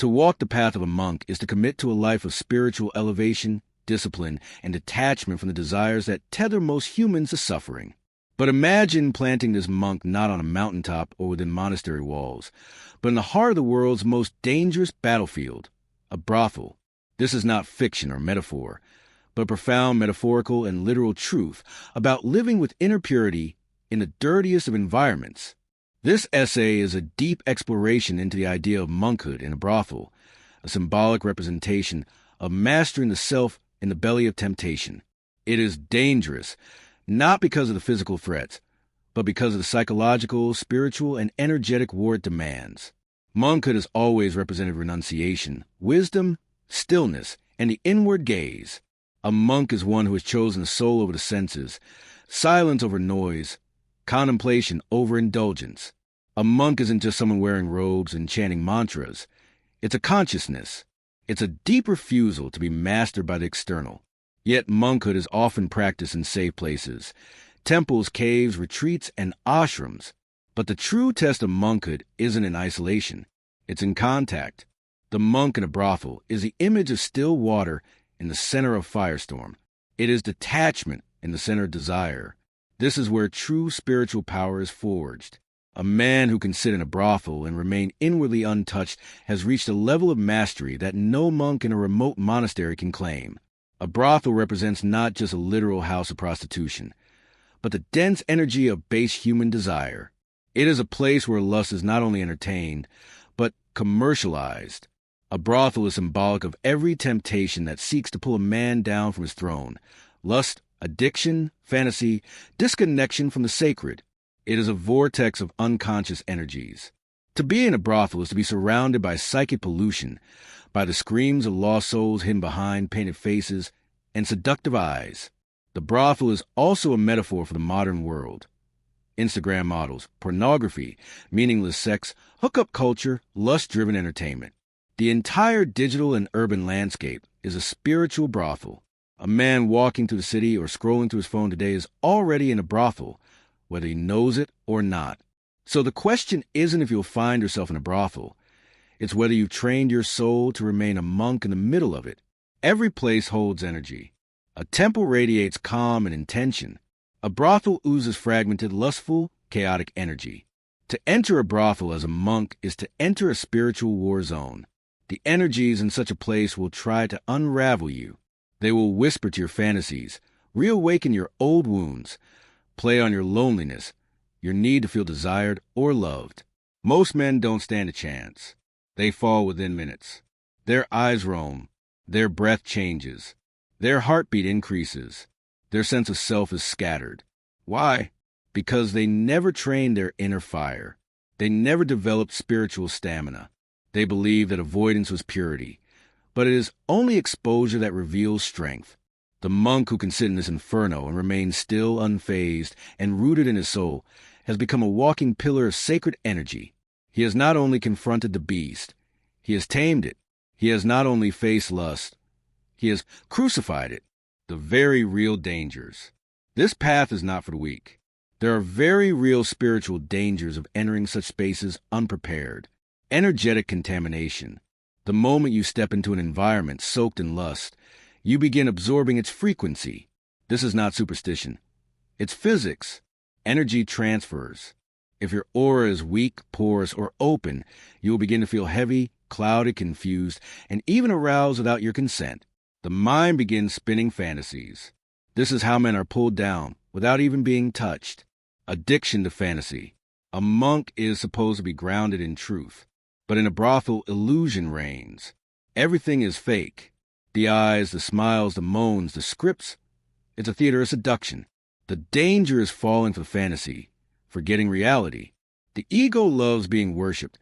To walk the path of a monk is to commit to a life of spiritual elevation, discipline, and detachment from the desires that tether most humans to suffering. But imagine planting this monk not on a mountaintop or within monastery walls, but in the heart of the world's most dangerous battlefield, a brothel. This is not fiction or metaphor, but profound metaphorical and literal truth about living with inner purity in the dirtiest of environments. This essay is a deep exploration into the idea of monkhood in a brothel, a symbolic representation of mastering the self in the belly of temptation. It is dangerous, not because of the physical threats, but because of the psychological, spiritual, and energetic war it demands. Monkhood has always represented renunciation, wisdom, stillness, and the inward gaze. A monk is one who has chosen the soul over the senses, silence over noise, contemplation over indulgence. A monk isn't just someone wearing robes and chanting mantras. It's a consciousness. It's a deep refusal to be mastered by the external. Yet monkhood is often practiced in safe places, temples, caves, retreats, and ashrams. But the true test of monkhood isn't in isolation. It's in contact. The monk in a brothel is the image of still water in the center of firestorm. It is detachment in the center of desire. This is where true spiritual power is forged. A man who can sit in a brothel and remain inwardly untouched has reached a level of mastery that no monk in a remote monastery can claim. A brothel represents not just a literal house of prostitution, but the dense energy of base human desire. It is a place where lust is not only entertained, but commercialized. A brothel is symbolic of every temptation that seeks to pull a man down from his throne. Lust, addiction, fantasy, disconnection from the sacred. It is a vortex of unconscious energies. To be in a brothel is to be surrounded by psychic pollution, by the screams of lost souls hidden behind painted faces and seductive eyes. The brothel is also a metaphor for the modern world. Instagram models, pornography, meaningless sex, hookup culture, lust-driven entertainment. The entire digital and urban landscape is a spiritual brothel. A man walking through the city or scrolling through his phone today is already in a brothel, whether he knows it or not. So the question isn't if you'll find yourself in a brothel. It's whether you've trained your soul to remain a monk in the middle of it. Every place holds energy. A temple radiates calm and intention. A brothel oozes fragmented, lustful, chaotic energy. To enter a brothel as a monk is to enter a spiritual war zone. The energies in such a place will try to unravel you. They will whisper to your fantasies, reawaken your old wounds, play on your loneliness, your need to feel desired or loved. Most men don't stand a chance. They fall within minutes. Their eyes roam. Their breath changes. Their heartbeat increases. Their sense of self is scattered. Why? Because they never trained their inner fire. They never developed spiritual stamina. They believed that avoidance was purity. But it is only exposure that reveals strength. The monk who can sit in this inferno and remain still, unfazed, and rooted in his soul has become a walking pillar of sacred energy. He has not only confronted the beast, he has tamed it. He has not only faced lust, he has crucified it. The very real dangers. This path is not for the weak. There are very real spiritual dangers of entering such spaces unprepared. Energetic contamination. The moment you step into an environment soaked in lust, you begin absorbing its frequency. This is not superstition. It's physics. Energy transfers. If your aura is weak, porous, or open, you will begin to feel heavy, clouded, confused, and even aroused without your consent. The mind begins spinning fantasies. This is how men are pulled down without even being touched. Addiction to fantasy. A monk is supposed to be grounded in truth. But in a brothel, illusion reigns. Everything is fake. The eyes, the smiles, the moans, the scripts. It's a theater of seduction. The danger is falling for fantasy, forgetting reality. The ego loves being worshipped,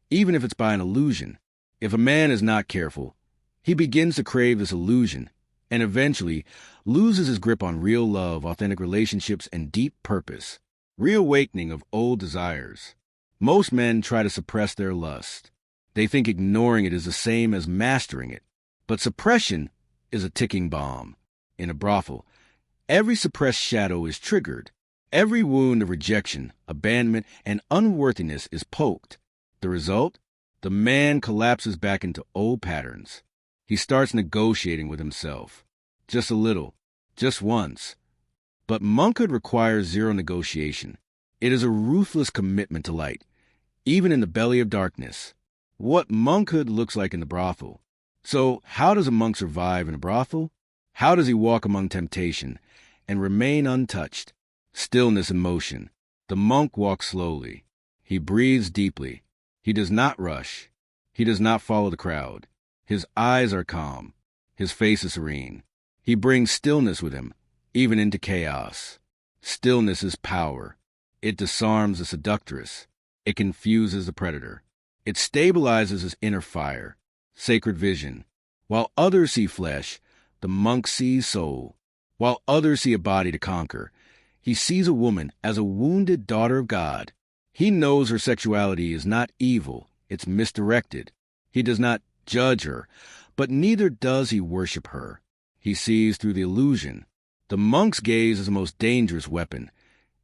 even if it's by an illusion. If a man is not careful, he begins to crave this illusion, and eventually loses his grip on real love, authentic relationships, and deep purpose. Reawakening of old desires. Most men try to suppress their lust. They think ignoring it is the same as mastering it. But suppression is a ticking bomb. In a brothel, every suppressed shadow is triggered. Every wound of rejection, abandonment, and unworthiness is poked. The result? The man collapses back into old patterns. He starts negotiating with himself. Just a little, just once. But monkhood requires zero negotiation. It is a ruthless commitment to light, even in the belly of darkness. What monkhood looks like in the brothel. So, how does a monk survive in a brothel? How does he walk among temptation and remain untouched? Stillness and motion. The monk walks slowly. He breathes deeply. He does not rush. He does not follow the crowd. His eyes are calm. His face is serene. He brings stillness with him, even into chaos. Stillness is power. It disarms the seductress. It confuses the predator. It stabilizes his inner fire, sacred vision. While others see flesh, the monk sees soul. While others see a body to conquer, he sees a woman as a wounded daughter of God. He knows her sexuality is not evil, it's misdirected. He does not judge her, but neither does he worship her. He sees through the illusion. The monk's gaze is the most dangerous weapon.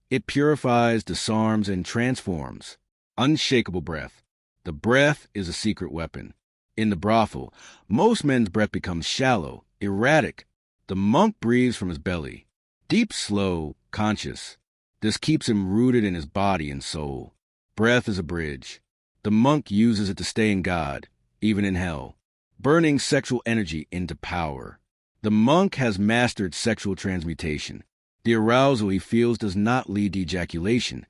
It purifies, disarms, and transforms. Unshakable breath. The breath is a secret weapon. In the brothel, most men's breath becomes shallow, erratic. The monk breathes from his belly. Deep, slow, conscious. This keeps him rooted in his body and soul. Breath is a bridge. The monk uses it to stay in God, even in hell, burning sexual energy into power. The monk has mastered sexual transmutation. The arousal he feels does not lead to ejaculation.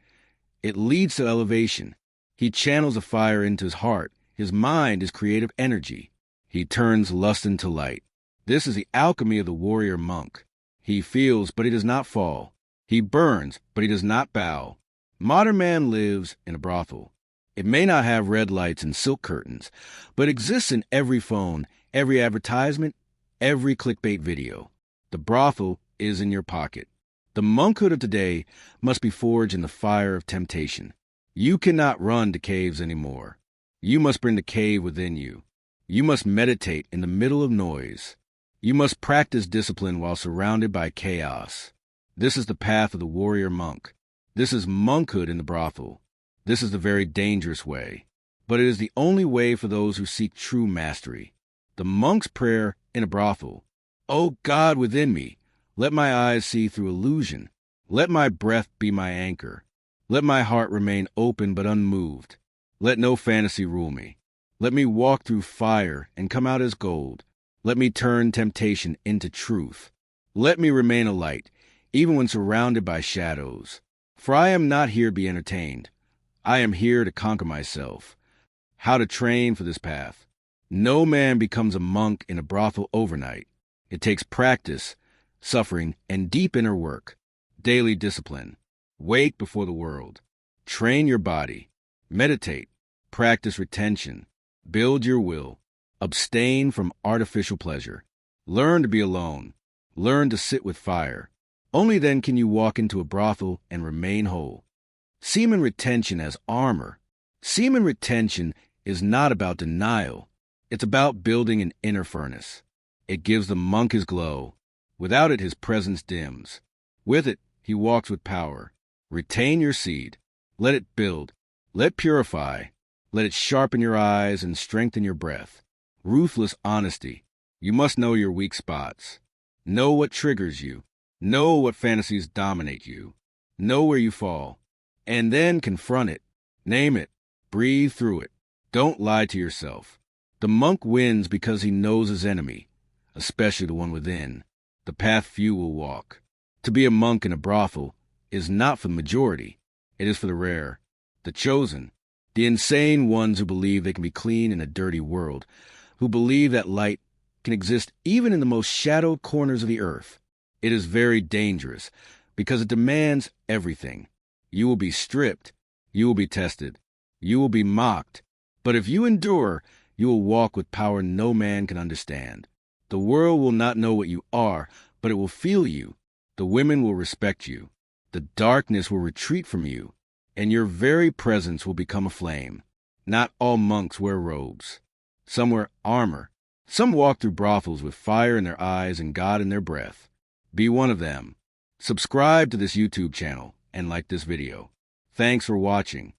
It leads to elevation. He channels a fire into his heart. His mind is creative energy. He turns lust into light. This is the alchemy of the warrior monk. He feels, but he does not fall. He burns, but he does not bow. Modern man lives in a brothel. It may not have red lights and silk curtains, but exists in every phone, every advertisement, every clickbait video. The brothel is in your pocket. The monkhood of today must be forged in the fire of temptation. You cannot run to caves anymore. You must bring the cave within you. You must meditate in the middle of noise. You must practice discipline while surrounded by chaos. This is the path of the warrior monk. This is monkhood in the brothel. This is the very dangerous way. But it is the only way for those who seek true mastery. The monk's prayer in a brothel. O God within me, let my eyes see through illusion. Let my breath be my anchor. Let my heart remain open but unmoved. Let no fantasy rule me. Let me walk through fire and come out as gold. Let me turn temptation into truth. Let me remain a light, even when surrounded by shadows. For I am not here to be entertained. I am here to conquer myself. How to train for this path. No man becomes a monk in a brothel overnight. It takes practice, suffering, and deep inner work. Daily discipline. Wake before the world. Train your body. Meditate. Practice retention. Build your will. Abstain from artificial pleasure. Learn to be alone. Learn to sit with fire. Only then can you walk into a brothel and remain whole. Semen retention as armor. Semen retention is not about denial. It's about building an inner furnace. It gives the monk his glow. Without it, his presence dims. With it, he walks with power. Retain your seed. Let it build. Let purify. Let it sharpen your eyes and strengthen your breath. Ruthless honesty. You must know your weak spots. Know what triggers you. Know what fantasies dominate you. Know where you fall. And then confront it. Name it. Breathe through it. Don't lie to yourself. The monk wins because he knows his enemy, especially the one within, the path few will walk. To be a monk in a brothel is not for the majority. It is for the rare, the chosen, the insane ones who believe they can be clean in a dirty world, who believe that light can exist even in the most shadowed corners of the earth. It is very dangerous because it demands everything. You will be stripped. You will be tested. You will be mocked. But if you endure, you will walk with power no man can understand. The world will not know what you are, but it will feel you. The women will respect you. The darkness will retreat from you, and your very presence will become a flame. Not all monks wear robes. Some wear armor. Some walk through brothels with fire in their eyes and God in their breath. Be one of them. Subscribe to this YouTube channel and like this video. Thanks for watching.